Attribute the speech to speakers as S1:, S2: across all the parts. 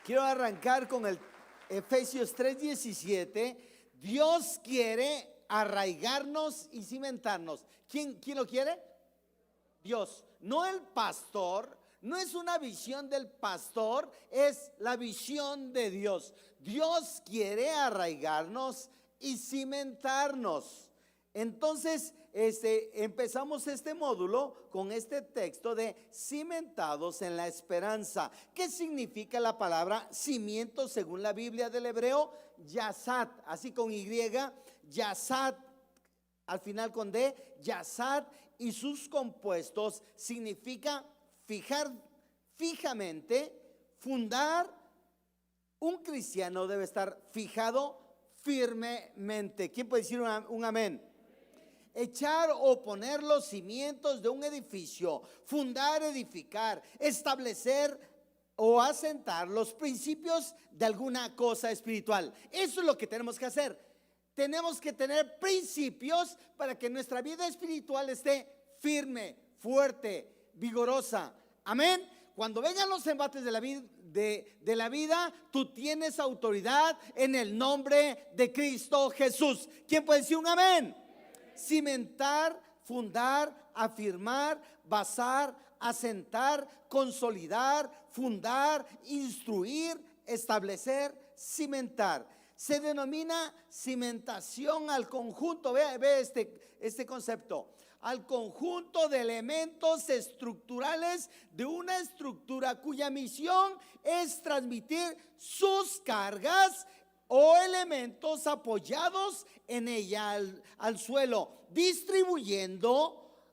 S1: Quiero arrancar con el Efesios 3:17. Dios quiere arraigarnos y cimentarnos. ¿Quién lo quiere? Dios, no el pastor. No es una visión del pastor, es la visión de Dios. Dios quiere arraigarnos y cimentarnos. Entonces, empezamos este módulo con este texto de cimentados en la esperanza. ¿Qué significa la palabra cimiento según la Biblia del hebreo? Yasat, así con Y, Yasat, al final con D, Yasat, y sus compuestos significa fijar fijamente, fundar. Un cristiano debe estar fijado firmemente. ¿Quién puede decir un amén? Echar o poner los cimientos de un edificio, fundar, edificar, establecer o asentar los principios de alguna cosa espiritual. Eso es lo que tenemos que hacer. Tenemos que tener principios para que nuestra vida espiritual esté firme, fuerte, vigorosa. Amén. Cuando vengan los embates de la vida, tú tienes autoridad en el nombre de Cristo Jesús. ¿Quién puede decir un amén? Cimentar, fundar, afirmar, basar, asentar, consolidar, fundar, instruir, establecer, cimentar. Se denomina cimentación al conjunto. Ve este concepto. Al conjunto de elementos estructurales de una estructura cuya misión es transmitir sus cargas o elementos apoyados en ella al suelo, distribuyendo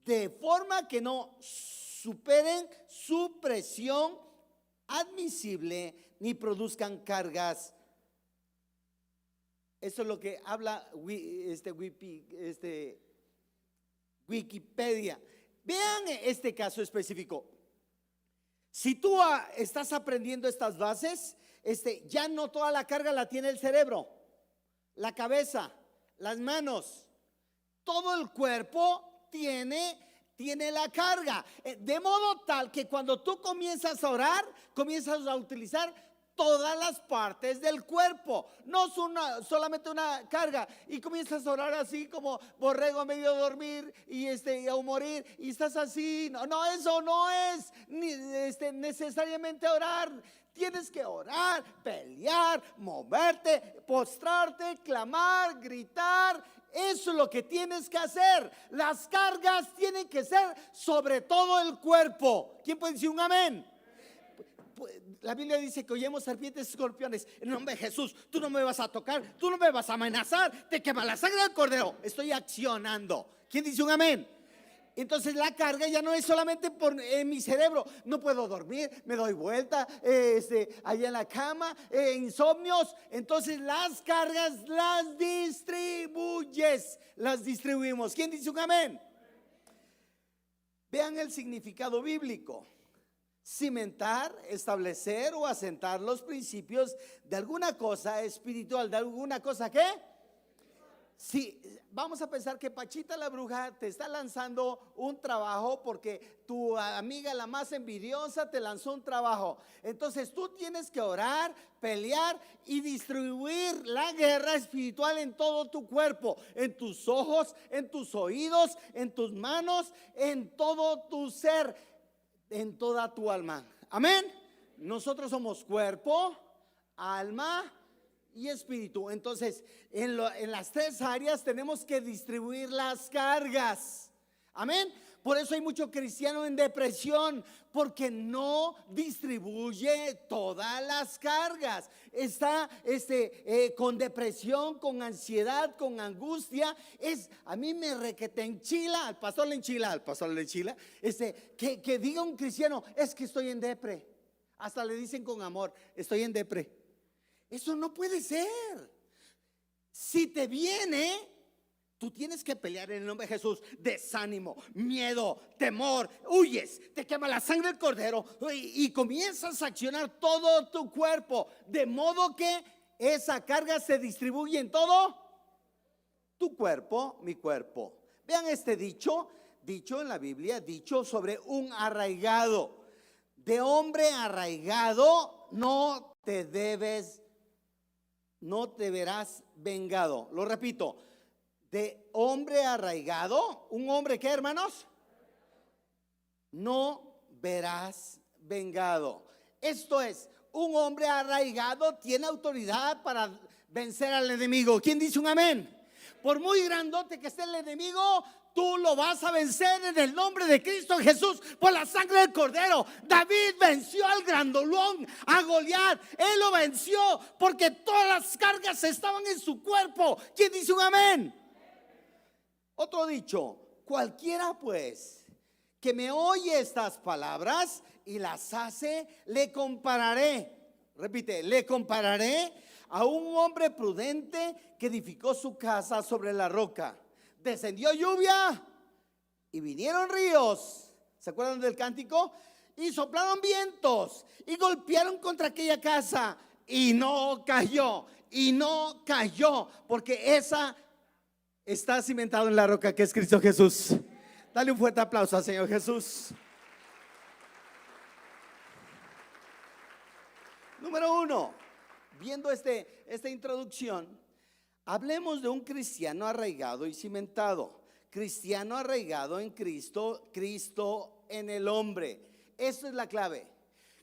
S1: de forma que no superen su presión admisible ni produzcan cargas. Eso es lo que habla Wikipedia. Vean este caso específico. Si tú estás aprendiendo estas bases, ya no toda la carga la tiene el cerebro, la cabeza, las manos, todo el cuerpo tiene la carga, de modo tal que cuando tú comienzas a orar, comienzas a utilizar todas las partes del cuerpo, no solamente una carga, y comienzas a orar así como borrego a medio dormir y a morir, y estás así. No, eso no es necesariamente orar. Tienes que orar, pelear, moverte, postrarte, clamar, gritar. Eso es lo que tienes que hacer. Las cargas tienen que ser sobre todo el cuerpo. ¿Quién puede decir un amén? La Biblia dice que oyemos serpientes y escorpiones. En el nombre de Jesús, tú no me vas a tocar, tú no me vas a amenazar, te quema la sangre del cordero. Estoy accionando. ¿Quién dice un amén? Entonces la carga ya no es solamente en mi cerebro. No puedo dormir, me doy vuelta allá en la cama, insomnios. Entonces las cargas las distribuimos. ¿Quién dice un amén? Vean el significado bíblico. Cimentar, establecer o asentar los principios de alguna cosa espiritual, de alguna cosa ¿qué? Sí, vamos a pensar que Pachita la bruja te está lanzando un trabajo porque tu amiga la más envidiosa te lanzó un trabajo. Entonces tú tienes que orar, pelear y distribuir la guerra espiritual en todo tu cuerpo, en tus ojos, en tus oídos, en tus manos, en todo tu ser, en toda tu alma. Amén. Nosotros somos cuerpo, alma y espíritu. Entonces en las tres áreas tenemos que distribuir las cargas. Amén. Por eso hay mucho cristiano en depresión, porque no distribuye todas las cargas. Está con depresión, con ansiedad, con angustia. A mí me requete enchila, al pastor le enchila, que diga un cristiano, es que estoy en depre. Hasta le dicen con amor, estoy en depre. Eso no puede ser. Si te viene, tú tienes que pelear en el nombre de Jesús. Desánimo, miedo, temor, huyes, te quema la sangre del cordero y comienzas a accionar todo tu cuerpo, de modo que esa carga se distribuye en todo tu cuerpo, mi cuerpo. Vean este dicho en la Biblia, dicho sobre un arraigado. De hombre arraigado no te debes, no te verás vengado. Lo repito, de hombre arraigado, un hombre que, hermanos, no verás vengado. Esto es, un hombre arraigado tiene autoridad para vencer al enemigo. ¿Quién dice un amén? Por muy grandote que esté el enemigo, tú lo vas a vencer en el nombre de Cristo Jesús, por la sangre del Cordero. David venció al grandolón, a Goliat. Él lo venció porque todas las cargas estaban en su cuerpo. ¿Quién dice un amén? Otro dicho: cualquiera pues que me oye estas palabras y las hace, le compararé. Repite, le compararé a un hombre prudente que edificó su casa sobre la roca. Descendió lluvia y vinieron ríos. ¿Se acuerdan del cántico? Y soplaron vientos y golpearon contra aquella casa y no cayó. Y no cayó, porque esa está cimentado en la roca que es Cristo Jesús. Dale un fuerte aplauso al Señor Jesús. Número 1, viendo esta introducción, hablemos de un cristiano arraigado y cimentado. Cristiano arraigado en Cristo, Cristo en el hombre. Eso es la clave.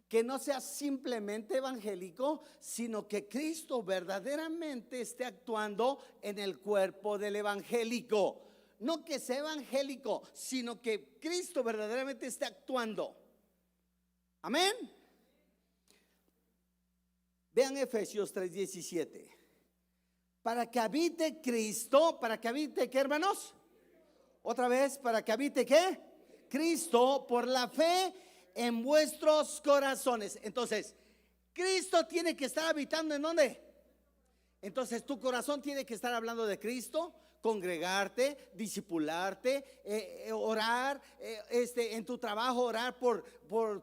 S1: Que no sea simplemente evangélico, sino que Cristo verdaderamente esté actuando en el cuerpo del evangélico. No que sea evangélico, sino que Cristo verdaderamente esté actuando. Amén. Vean Efesios 3:17. Para que habite Cristo, para que habite, ¿qué, hermanos? Otra vez, para que habite, ¿qué? Cristo por la fe en vuestros corazones. Entonces, Cristo tiene que estar habitando ¿en dónde? Entonces, tu corazón tiene que estar hablando de Cristo. Congregarte, discipularte, orar, en tu trabajo, orar por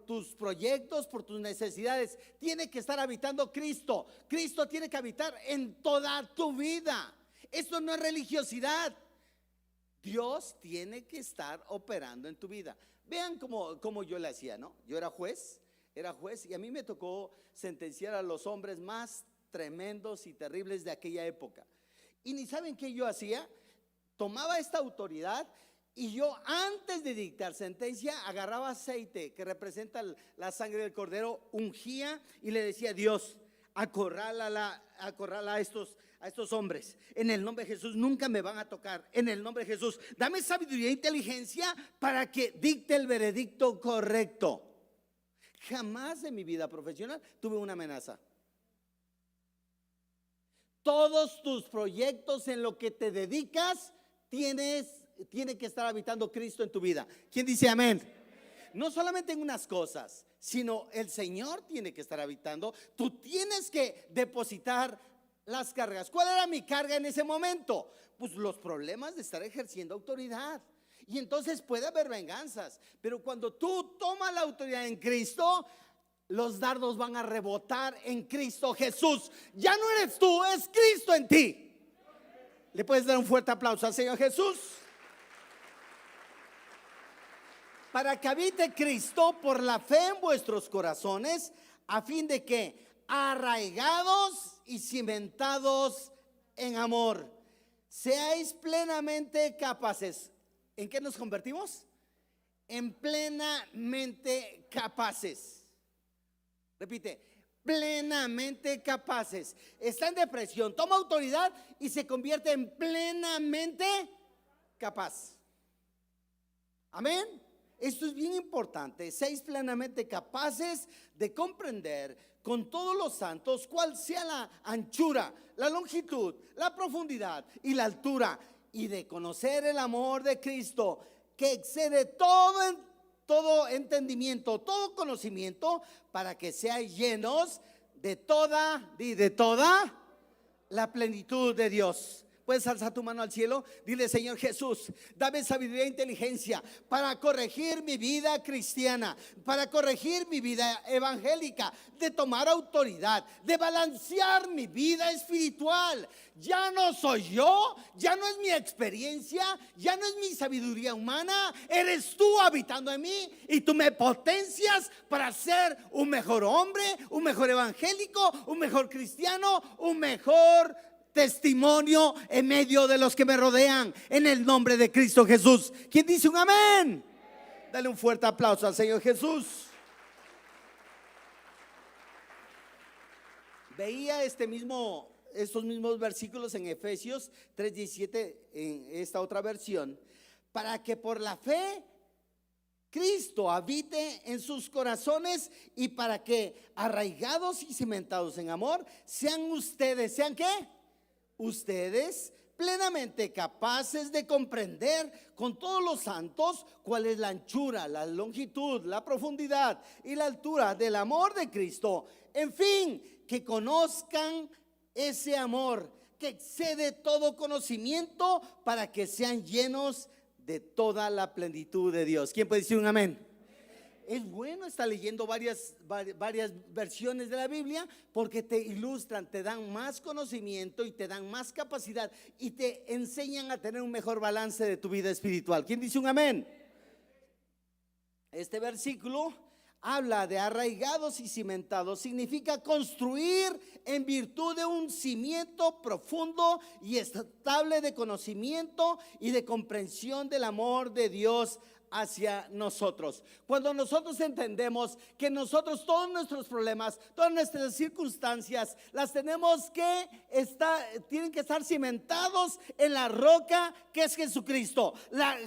S1: tus proyectos, por tus necesidades. Tiene que estar habitando Cristo. Cristo tiene que habitar en toda tu vida. Esto no es religiosidad. Dios tiene que estar operando en tu vida. Vean cómo yo le hacía, ¿no? Yo era juez y a mí me tocó sentenciar a los hombres más tremendos y terribles de aquella época. Y ni saben qué yo hacía. Tomaba esta autoridad y yo, antes de dictar sentencia, agarraba aceite que representa la sangre del Cordero, ungía y le decía: Dios, acorrala a estos hombres. En el nombre de Jesús, nunca me van a tocar. En el nombre de Jesús, dame sabiduría e inteligencia para que dicte el veredicto correcto. Jamás en mi vida profesional tuve una amenaza. Todos tus proyectos, en lo que te dedicas, tiene que estar habitando Cristo en tu vida. ¿Quién dice amén? No solamente en unas cosas, sino el Señor tiene que estar habitando. Tú tienes que depositar las cargas. ¿Cuál era mi carga en ese momento? Pues los problemas de estar ejerciendo autoridad. Y entonces puede haber venganzas, pero cuando tú tomas la autoridad en Cristo, los dardos van a rebotar en Cristo Jesús. Ya no eres tú, es Cristo en ti. ¿Le puedes dar un fuerte aplauso al Señor Jesús? Para que habite Cristo por la fe en vuestros corazones, a fin de que, arraigados y cimentados en amor, seáis plenamente capaces. ¿En qué nos convertimos? En plenamente capaces. Repite, plenamente capaces. Está en depresión, toma autoridad y se convierte en plenamente capaz. Amén. Esto es bien importante. Seáis plenamente capaces de comprender con todos los santos cuál sea la anchura, la longitud, la profundidad y la altura, y de conocer el amor de Cristo, que excede todo entendimiento, todo conocimiento, para que seáis llenos de toda la plenitud de Dios. Puedes alzar tu mano al cielo. Dile: Señor Jesús, dame sabiduría e inteligencia para corregir mi vida cristiana, para corregir mi vida evangélica, de tomar autoridad, de balancear mi vida espiritual. Ya no soy yo, ya no es mi experiencia, ya no es mi sabiduría humana. Eres tú habitando en mí y tú me potencias para ser un mejor hombre, un mejor evangélico, un mejor cristiano, un mejor testimonio en medio de los que me rodean, en el nombre de Cristo Jesús. ¿Quién dice un amén? Dale un fuerte aplauso al Señor Jesús. Veía estos mismos versículos en Efesios 3:17 en esta otra versión. Para que por la fe Cristo habite en sus corazones, y para que arraigados y cimentados en amor sean ustedes, ¿sean qué? Ustedes plenamente capaces de comprender con todos los santos cuál es la anchura, la longitud, la profundidad y la altura del amor de Cristo. En fin, que conozcan ese amor que excede todo conocimiento, para que sean llenos de toda la plenitud de Dios. ¿Quién puede decir un amén? Es bueno estar leyendo varias versiones de la Biblia, porque te ilustran, te dan más conocimiento y te dan más capacidad y te enseñan a tener un mejor balance de tu vida espiritual. ¿Quién dice un amén? Este versículo habla de arraigados y cimentados. Significa construir en virtud de un cimiento profundo y estable de conocimiento y de comprensión del amor de Dios hacia nosotros. Cuando nosotros entendemos que nosotros todos nuestros problemas, todas nuestras circunstancias las tenemos que tienen que estar cimentados en la roca que es Jesucristo.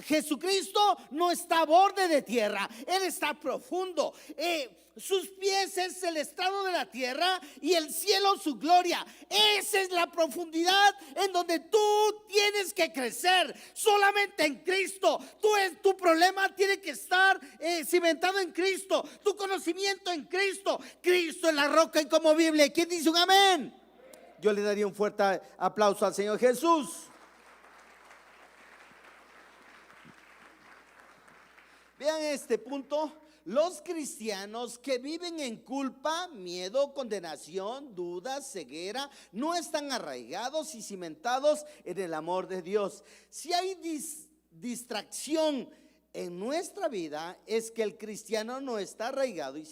S1: Jesucristo no está a borde de tierra, Él está profundo. Sus pies es el estrado de la tierra y el cielo su gloria. Esa es la profundidad en donde tú tienes que crecer, solamente en Cristo. Tu problema tiene que estar cimentado en Cristo, tu conocimiento en Cristo. Cristo es la roca inconmovible. ¿Quién dice un amén? Yo le daría un fuerte aplauso al Señor Jesús. Vean este punto. Los cristianos que viven en culpa, miedo, condenación, duda, ceguera, no están arraigados y cimentados en el amor de Dios. Si hay distracción en nuestra vida, es que el cristiano no está arraigado y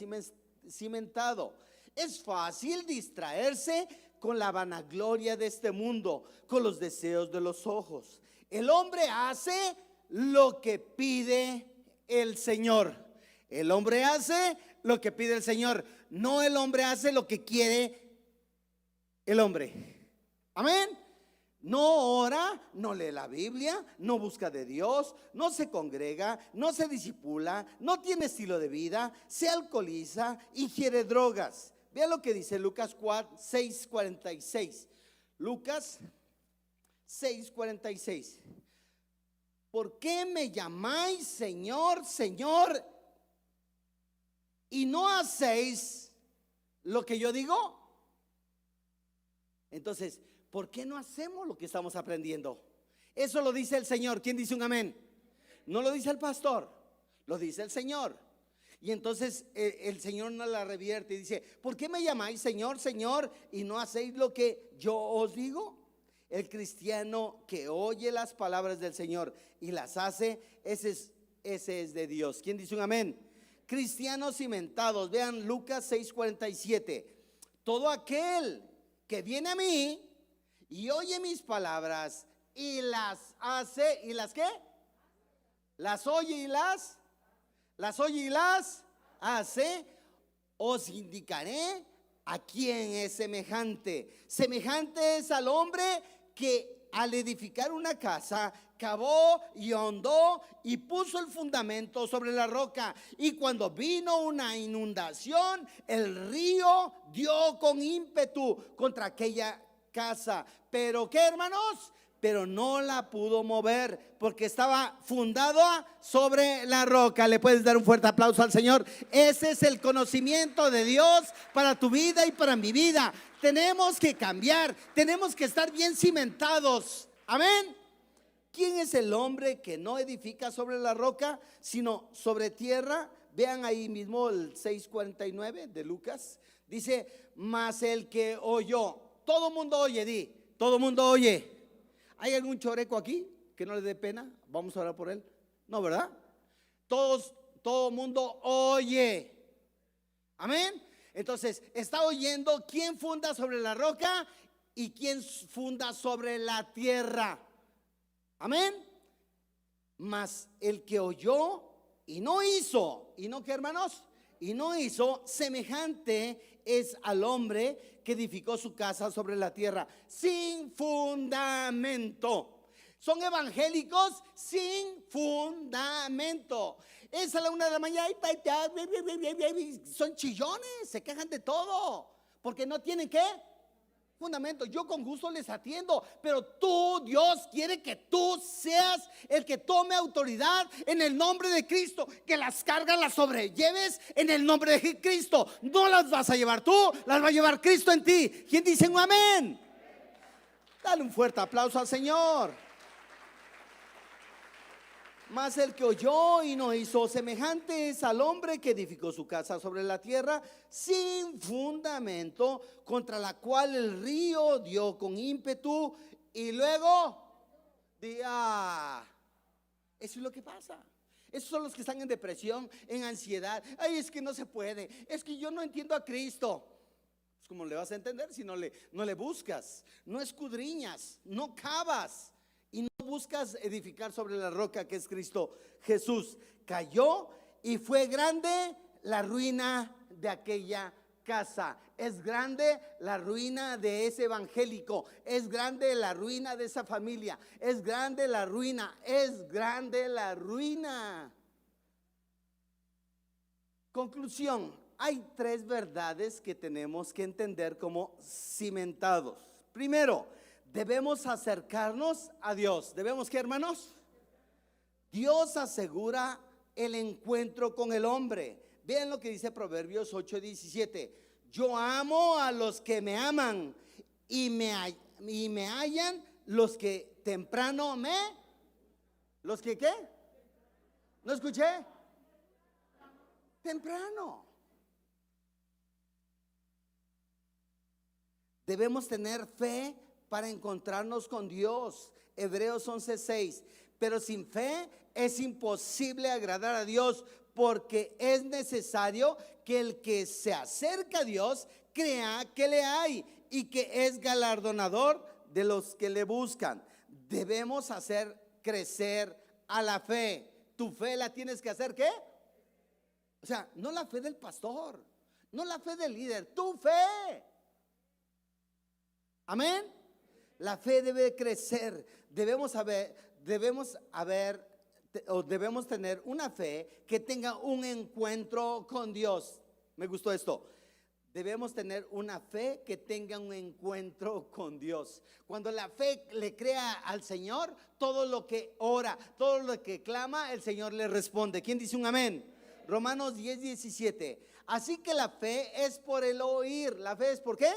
S1: cimentado. Es fácil distraerse con la vanagloria de este mundo, con los deseos de los ojos. El hombre hace lo que pide el Señor. El hombre hace lo que pide el Señor, no el hombre hace lo que quiere el hombre. Amén. No ora, no lee la Biblia, no busca de Dios, no se congrega, no se discipula, no tiene estilo de vida, se alcoholiza, ingiere drogas. Vea lo que dice Lucas 6:46. Lucas 6:46. ¿Por qué me llamáis Señor, Señor, y no hacéis lo que yo digo? Entonces, ¿por qué no hacemos lo que estamos aprendiendo? Eso lo dice el Señor. ¿Quién dice un amén? No lo dice el pastor, lo dice el Señor. Y entonces el Señor nos la revierte y dice: ¿por qué me llamáis Señor, Señor, y no hacéis lo que yo os digo? El cristiano que oye las palabras del Señor y las hace, ese es de Dios. ¿Quién dice un amén? Cristianos cimentados. Vean Lucas 6:47. Todo aquel que viene a mí y oye mis palabras y las hace, ¿y las qué? Las oye y las hace, os indicaré a quién es semejante. Semejante es al hombre que al edificar una casa cavó y ahondó y puso el fundamento sobre la roca. Y cuando vino una inundación, el río dio con ímpetu contra aquella casa. Pero ¿qué, hermanos? Pero no la pudo mover porque estaba fundada sobre la roca. Le puedes dar un fuerte aplauso al Señor. Ese es el conocimiento de Dios para tu vida y para mi vida. Tenemos que cambiar, tenemos que estar bien cimentados Amén. ¿Quién es el hombre que no edifica sobre la roca, sino sobre tierra? Vean ahí mismo el 6:49 de Lucas. Dice, mas el que oyó. Todo mundo oye, di. Todo mundo oye. ¿Hay algún choreco aquí que no le dé pena? Vamos a orar por él. No, ¿verdad? Todo mundo oye. Amén. Entonces, está oyendo quién funda sobre la roca y quién funda sobre la tierra. Amén. Mas el que oyó y no hizo, ¿y no qué, hermanos? Y no hizo, semejante es al hombre que edificó su casa sobre la tierra sin fundamento. Son evangélicos sin fundamento. Es a la 1 de la mañana, son chillones, se quejan de todo, porque no tienen ¿qué? Fundamento. Yo con gusto les atiendo, pero tú, Dios quiere que tú seas el que tome autoridad en el nombre de Cristo, que las cargas las sobrelleves en el nombre de Cristo. No las vas a llevar tú, las va a llevar Cristo en ti. ¿Quién dice un amén? Dale un fuerte aplauso al Señor. Mas el que oyó y no hizo, semejante es al hombre que edificó su casa sobre la tierra sin fundamento, contra la cual el río dio con ímpetu y luego eso es lo que pasa. Esos son los que están en depresión, en ansiedad. Ay, es que no se puede, es que yo no entiendo a Cristo. Pues ¿cómo le vas a entender si no le buscas, no escudriñas, no cavas y no buscas edificar sobre la roca que es Cristo Jesús? Cayó y fue grande la ruina de aquella casa. Es grande la ruina de ese evangélico. Es grande la ruina de esa familia. Es grande la ruina. Es grande la ruina. Conclusión: hay tres verdades que tenemos que entender como cimentados. Primero, debemos acercarnos a Dios. ¿Debemos qué, hermanos? Dios asegura el encuentro con el hombre. Vean lo que dice Proverbios 8:17. Yo amo a los que me aman y me hallan los que temprano ¿los que qué? ¿No escuché? Temprano. Debemos tener fe para encontrarnos con Dios. Hebreos 11:6. Pero sin fe es imposible agradar a Dios, porque es necesario que el que se acerca a Dios crea que le hay y que es galardonador de los que le buscan. Debemos hacer crecer a la fe. Tu fe la tienes que hacer ¿qué? O sea, no la fe del pastor, no la fe del líder, tu fe. Amén. La fe debe crecer. Debemos tener una fe que tenga un encuentro con Dios. Me gustó esto. Debemos tener una fe que tenga un encuentro con Dios. Cuando la fe le crea al Señor, todo lo que ora, todo lo que clama, el Señor le responde. ¿Quién dice un amén? Romanos 10:17. Así que la fe es por el oír. ¿La fe es por qué?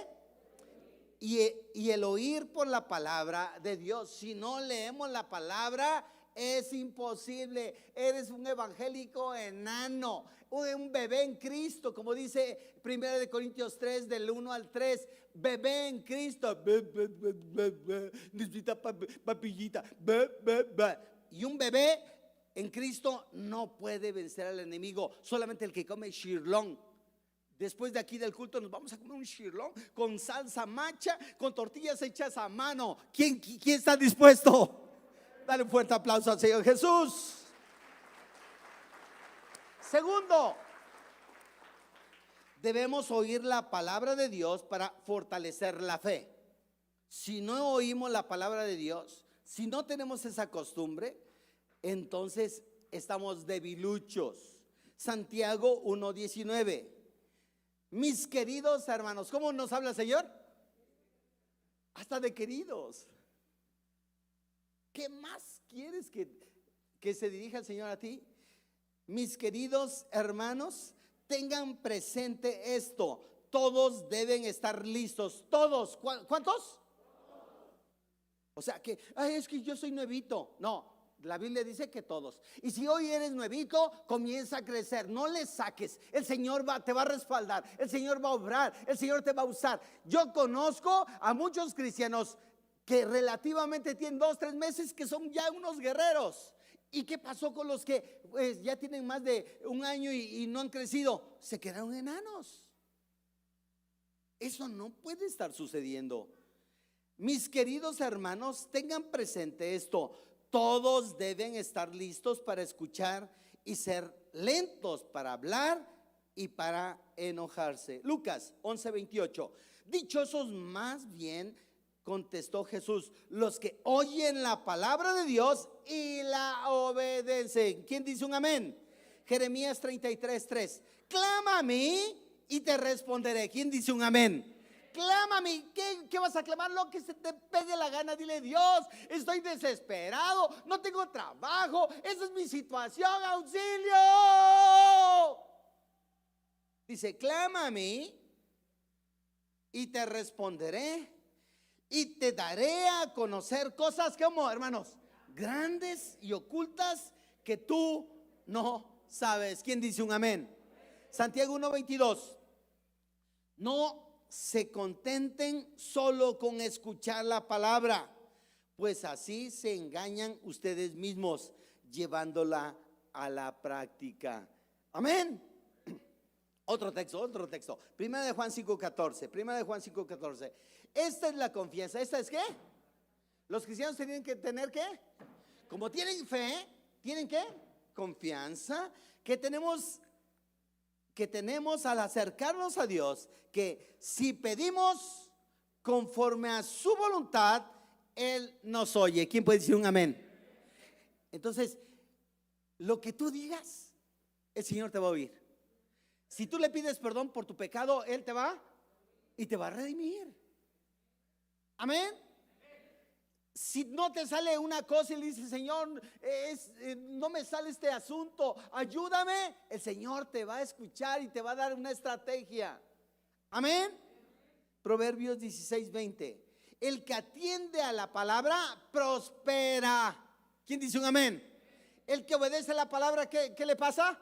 S1: Y el oír por la palabra de Dios. Si no leemos la palabra, es imposible. Eres un evangélico enano, un bebé en Cristo, como dice 1 Corintios 3 del 1 al 3. Bebé en Cristo. Necesita papillita. Y un bebé en Cristo no puede vencer al enemigo. Solamente el que come shirlón. Después de aquí del culto nos vamos a comer un shirlón con salsa macha, con tortillas hechas a mano. ¿Quién está dispuesto? Dale un fuerte aplauso al Señor Jesús. Segundo, debemos oír la palabra de Dios para fortalecer la fe. Si no oímos la palabra de Dios, si no tenemos esa costumbre, entonces estamos debiluchos. Santiago 1:19. Mis queridos hermanos, ¿cómo nos habla el Señor? Hasta de queridos. ¿Qué más quieres que se dirija el Señor a ti? Mis queridos hermanos, tengan presente esto. Todos deben estar listos. Todos. ¿Cuántos? O sea que, ay, es que yo soy nuevito. No, la Biblia dice que todos. Y si hoy eres nuevito, comienza a crecer. No le saques. El Señor te va a respaldar. El Señor va a obrar. El Señor te va a usar. Yo conozco a muchos cristianos que relativamente tienen 2, 3 meses que son ya unos guerreros. ¿Y qué pasó con los que pues, ya tienen más de un año y no han crecido? Se quedaron enanos. Eso no puede estar sucediendo. Mis queridos hermanos, tengan presente esto. Todos deben estar listos para escuchar y ser lentos para hablar y para enojarse. Lucas 11:28. Dichosos más bien, contestó Jesús, los que oyen la palabra de Dios y la obedecen. ¿Quién dice un amén? Jeremías 33:3. Clama a mí y te responderé. ¿Quién dice un amén? Clama a mí. ¿Qué vas a clamar? Lo que se te pegue la gana. Dile: Dios, estoy desesperado, no tengo trabajo, esa es mi situación, auxilio. Dice: clama a mí y te responderé y te daré a conocer cosas como, hermanos, grandes y ocultas que tú no sabes. ¿Quién dice un amén? Santiago 1:22. No se contenten solo con escuchar la palabra, pues así se engañan ustedes mismos, llevándola a la práctica. Amén. Otro texto. Primera de Juan 5:14. Esta es la confianza. ¿Esta es qué? Los cristianos tienen que tener ¿qué? Como tienen fe, tienen ¿qué? Confianza que tenemos al acercarnos a Dios, que si pedimos conforme a su voluntad, Él nos oye. ¿Quién puede decir un amén? Entonces, lo que tú digas, el Señor te va a oír. Si tú le pides perdón por tu pecado, Él te va y te va a redimir. Amén. Si no te sale una cosa y le dices: Señor, no me sale este asunto, ayúdame, el Señor te va a escuchar y te va a dar una estrategia. Amén. Proverbios 16:20. El que atiende a la palabra prospera. ¿Quién dice un amén? El que obedece a la palabra, ¿qué le pasa?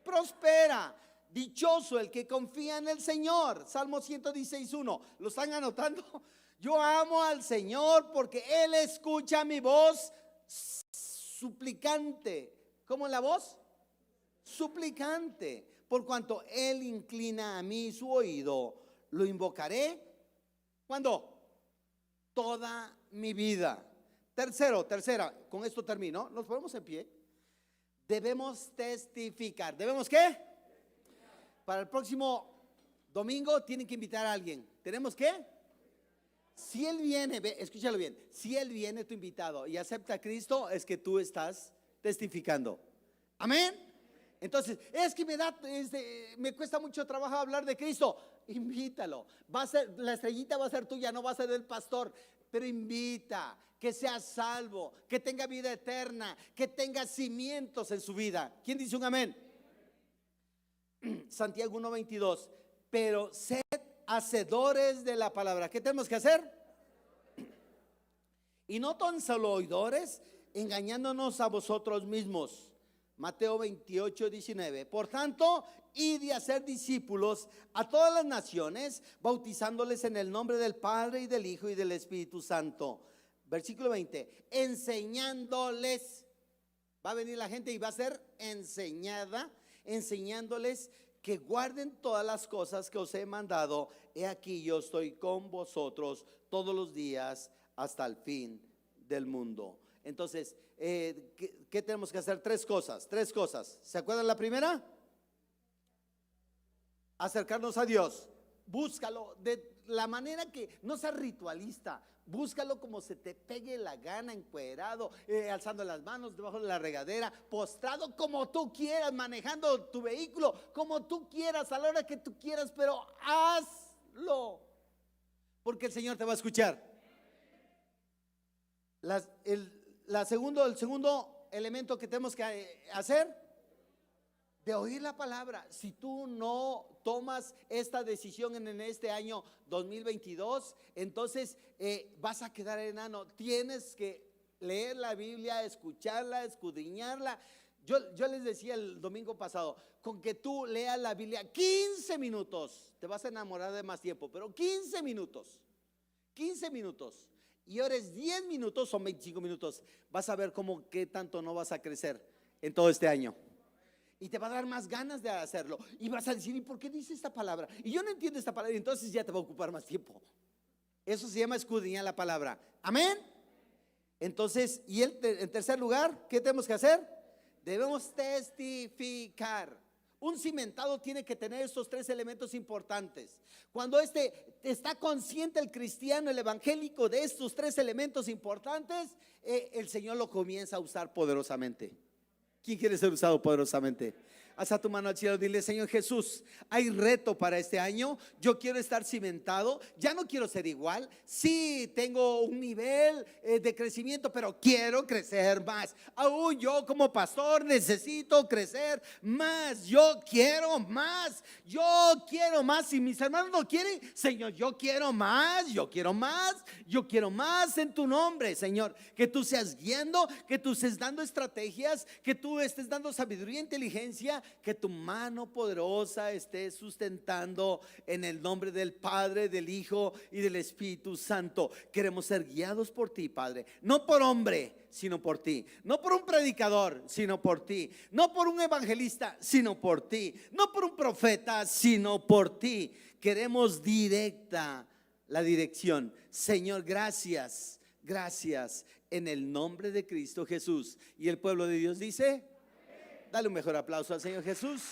S1: Prospera. Dichoso el que confía en el Señor. Salmo 116:1. ¿Lo están anotando? Yo amo al Señor porque Él escucha mi voz suplicante. ¿Cómo es la voz? Suplicante. Por cuanto Él inclina a mí su oído, lo invocaré. ¿Cuándo? Toda mi vida. Tercera, con esto termino. Nos ponemos en pie. Debemos testificar. ¿Debemos qué? Para el próximo domingo tienen que invitar a alguien. ¿Tenemos qué? Si Él viene, escúchalo bien, si Él viene tu invitado y acepta a Cristo, es que tú estás testificando. Amén. Entonces, es que me cuesta mucho trabajo hablar de Cristo. Invítalo. La estrellita va a ser tuya, no va a ser del pastor. Pero invita, que sea salvo, que tenga vida eterna, que tenga cimientos en su vida. ¿Quién dice un amén? Santiago 1:22. Pero sed hacedores de la palabra. ¿Qué tenemos que hacer? Y no tan solo oidores, engañándonos a vosotros mismos. Mateo 28:19. Por tanto, id y hacer discípulos a todas las naciones, bautizándoles en el nombre del Padre y del Hijo y del Espíritu Santo. Versículo 20. Enseñándoles. Va a venir la gente y va a ser enseñada, enseñándoles que guarden todas las cosas que os he mandado. He aquí, yo estoy con vosotros todos los días hasta el fin del mundo. Entonces, ¿qué tenemos que hacer? Tres cosas. ¿Se acuerdan la primera? Acercarnos a Dios. Búscalo de la manera que no sea ritualista. Búscalo como se te pegue la gana, encuerado, alzando las manos debajo de la regadera, postrado, como tú quieras, manejando tu vehículo, como tú quieras, a la hora que tú quieras, pero hazlo, porque el Señor te va a escuchar. El segundo elemento que tenemos que hacer: de oír la palabra. Si tú no tomas esta decisión en este año 2022, entonces vas a quedar enano. Tienes que leer la Biblia, escucharla, escudriñarla. Yo les decía el domingo pasado, con que tú leas la Biblia 15 minutos, te vas a enamorar de más tiempo, pero 15 minutos, y ores 10 minutos, son 25 minutos, vas a ver cómo qué tanto no vas a crecer en todo este año. Y te va a dar más ganas de hacerlo. Y vas a decir, ¿y por qué dice esta palabra? Y yo no entiendo esta palabra, y entonces ya te va a ocupar más tiempo. Eso se llama escudriñar la palabra. Amén. Entonces, y en tercer lugar, ¿qué tenemos que hacer? Debemos testificar. Un cimentado tiene que tener estos tres elementos importantes. Cuando está consciente el cristiano, el evangélico, de estos tres elementos importantes, el Señor lo comienza a usar poderosamente. ¿Quién quiere ser usado poderosamente? Alza tu mano al cielo, dile: Señor Jesús, hay reto para este año. Yo quiero estar cimentado, ya no quiero ser igual. Sí, tengo un nivel de crecimiento, pero quiero crecer más. Aún yo como pastor necesito crecer más. Yo quiero más. Si mis hermanos no quieren, Señor, yo quiero más. Yo quiero más en tu nombre, Señor. Que tú seas guiando, que tú estés dando estrategias, que tú estés dando sabiduría e inteligencia, que tu mano poderosa esté sustentando en el nombre del Padre, del Hijo y del Espíritu Santo. Queremos ser guiados por ti, Padre, no por hombre, sino por ti, no por un predicador, sino por ti, no por un evangelista, sino por ti, no por un profeta, sino por ti. Queremos la dirección. Señor, gracias en el nombre de Cristo Jesús. Y el pueblo de Dios dice: dale un mejor aplauso al Señor Jesús.